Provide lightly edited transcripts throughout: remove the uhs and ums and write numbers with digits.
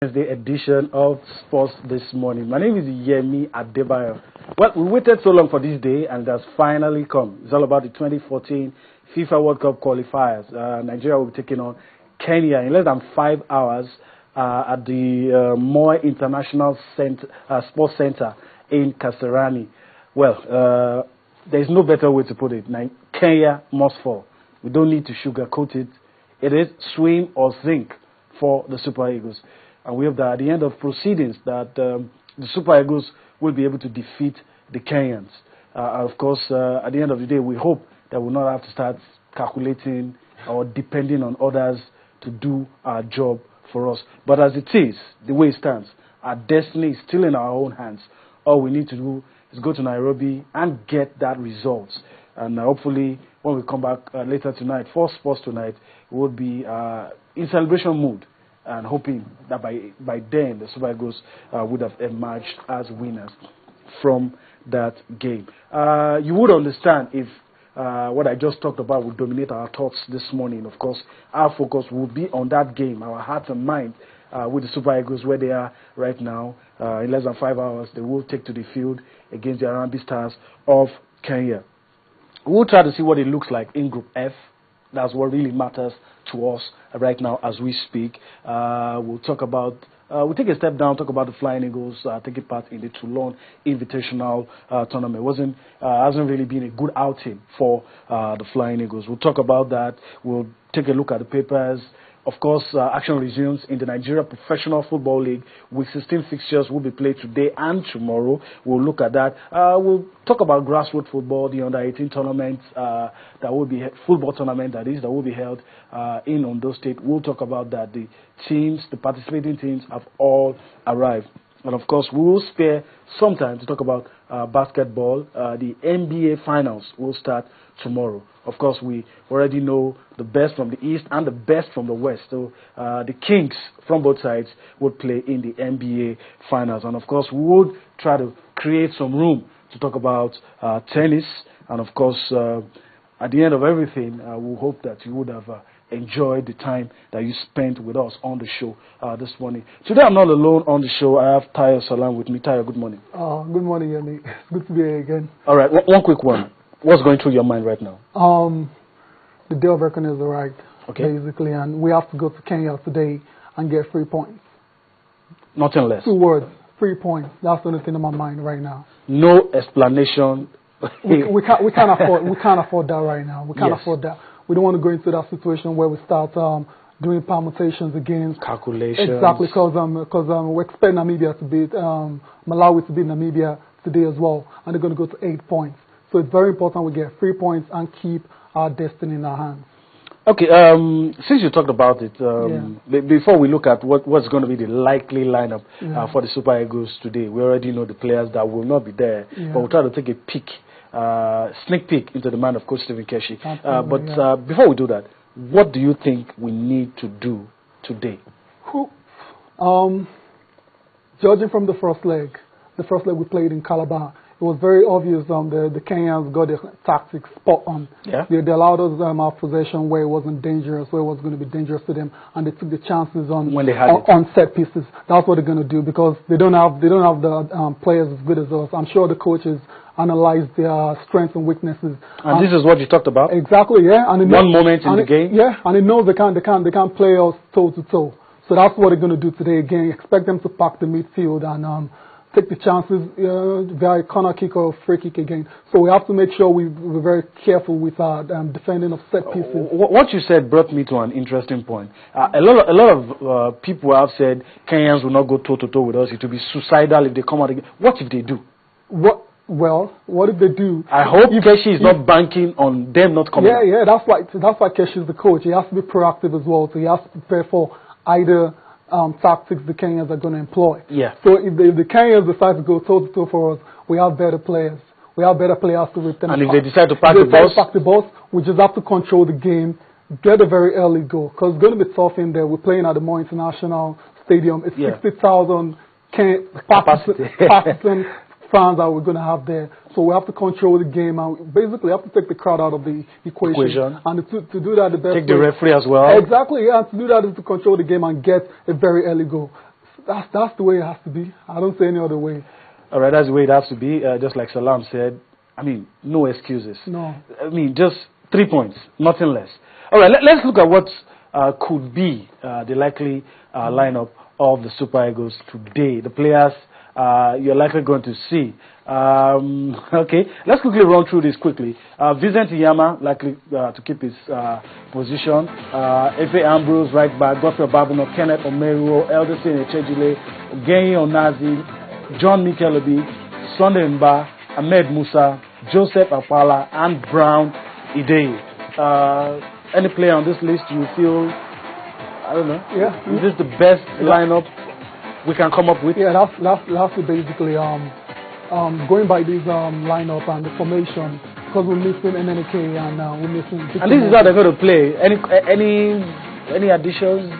Wednesday edition of Sports This Morning. My name is Yemi Adebayo. Well, we waited so long for this day, and it has finally come. It's all about the 2014 FIFA World Cup qualifiers. Nigeria will be taking on Kenya in less than 5 hours at the Moi International Sports Center in Kasarani. Well, there is no better way to put it. Kenya must fall. We don't need to sugarcoat it. It is swim or sink for the Super Eagles. And we hope that at the end of proceedings that the Super Eagles will be able to defeat the Kenyans. Of course, at the end of the day, we hope that we'll not have to start calculating or depending on others to do our job for us. But as it is, the way it stands, our destiny is still in our own hands. All we need to do is go to Nairobi and get that result. And hopefully, when we come back later tonight, for Sports Tonight, we will be in celebration mood and hoping that by then the Super Eagles would have emerged as winners from that game. You would understand if what I just talked about would dominate our thoughts this morning. Of course, our focus will be on that game, our heart and mind with the Super Eagles where they are right now. In less than 5 hours, they will take to the field against the Harambee Stars of Kenya. We'll try to see what it looks like in Group F. That's what really matters to us right now as we speak. We'll talk about, we'll take a step down, talk about the Flying Eagles taking part in the Toulon Invitational Tournament. Hasn't really been a good outing for the Flying Eagles. We'll talk about that. We'll take a look at the papers. Of course, action resumes in the Nigeria Professional Football League. Week 16 fixtures will be played today and tomorrow. We'll look at that. We'll talk about grassroots football, the under-18 tournament that will be football tournament that will be held in Ondo State. We'll talk about that. The teams, the participating teams, have all arrived. And of course, we will spare some time to talk about basketball. The NBA Finals will start tomorrow. Of course, we already know the best from the East and the best from the West. So the Kings from both sides would play in the NBA Finals. And of course, we would try to create some room to talk about tennis. And of course, at the end of everything, we hope that you would have enjoyed the time that you spent with us on the show this morning. Today, I'm not alone on the show. I have Tayo Salam with me. Tayo, good morning. Good morning, Yanni. It's good to be here again. All right, one quick one. What's going through your mind right now? The day of reckoning is arrived, basically, and we have to go to Kenya today and get 3 points. Nothing less. 2 words, 3 points. That's the only thing in my mind right now. No explanation. we can't afford that right now. We can't afford that. We don't want to go into that situation where we start doing permutations against calculations. Exactly, because we expect Namibia to beat Malawi to beat Namibia today as well, and they're going to go to 8 points. So it's very important we get 3 points and keep our destiny in our hands. Okay, since you talked about it, before we look at what's going to be the likely lineup for the Super Eagles today, we already know the players that will not be there, but we'll try to take a peek, sneak peek into the mind of Coach Stephen Keshi. Before we do that, what do you think we need to do today? Judging from the first leg we played in Calabar, it was very obvious the Kenyans got their tactics spot on. Yeah. They allowed us our possession where it wasn't dangerous, where it was going to be dangerous to them, and they took the chances on set pieces. That's what they're going to do because they don't have the players as good as us. I'm sure the coaches analyze their strengths and weaknesses. And this is what you talked about. Exactly, yeah. And one moment in the game. Yeah, and they know they can't play us toe to toe. So that's what they're going to do today. Again, expect them to pack the midfield and take the chances via corner kick or free kick again. So we have to make sure we're very careful with our defending of set pieces. What you said brought me to an interesting point. A lot of people have said Kenyans will not go toe-to-toe with us. It will be suicidal if they come out again. What if they do? Well, what if they do? I hope Keshi is not banking on them not coming out. Yeah, that's why Keshi is the coach. He has to be proactive as well. So he has to prepare for either tactics the Kenyans are going to employ. Yeah. So if the Kenyans decide to go toe-to-toe for us, we have better players. We have better players to return. And if they decide to pack the bus, we just have to control the game, get a very early goal. Because it's going to be tough in there. We're playing at the Moi International Stadium. It's 60,000 participants fans that we're going to have there. So we have to control the game and basically have to take the crowd out of the equation. And to do that, the best take the referee as well. Exactly, yeah. To do that is to control the game and get a very early goal. That's the way it has to be. I don't see any other way. All right, that's the way it has to be. Just like Salam said, I mean, no excuses. No. I mean, just 3 points, nothing less. All right, let's look at what could be the likely lineup of the Super Eagles today. The players you're likely going to see. Okay, let's quickly run through this quickly. Vincent Iyama likely to keep his position. Efe Ambrose right back. Godfrey Babuno, Kenneth Omeruo, Elderson Echejile, Genyi Onazi, John Mikelobi, Sunday Mba, Ahmed Musa, Joseph Apala, and Brown Idei. Any player on this list you feel, I don't know, is this the best lineup we can come up with? Yeah, that's basically going by this lineup and the formation, because we're missing NNK and we're missing. And this is how they're going to play. Any additions?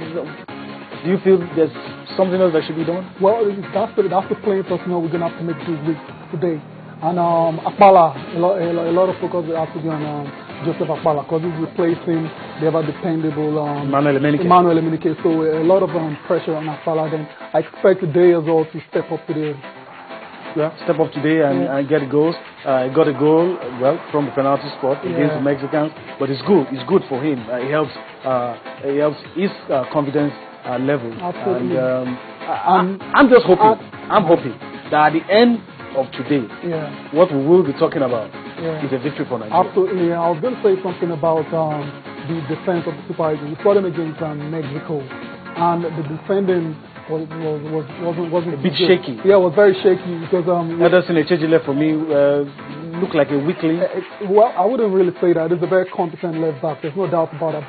Do you feel there's something else that should be done? Well, that's the playing personnel we're going to have to make this week today. And Apala, a lot of focus has to be on Joseph Apala, because he's replacing the ever dependable Emmanuel Emenike. So a lot of pressure on Apala. Then I expect today as well to step up today. Yeah, step up today and get goals. Got a goal, well, from the penalty spot against the Mexicans, but it's good. It's good for him. It helps his confidence level. Absolutely. And I'm just hoping. I'm hoping that at the end of today, what we will be talking about is a victory for Nigeria. Absolutely. I was going to say something about the defense of the Super Eagles. We saw them against Mexico, and the defending wasn't a bit shaky. Yeah, it was very shaky because Elderson Echejile for me looked like a weakling. Well, I wouldn't really say that. He's a very competent left back. There's no doubt about that.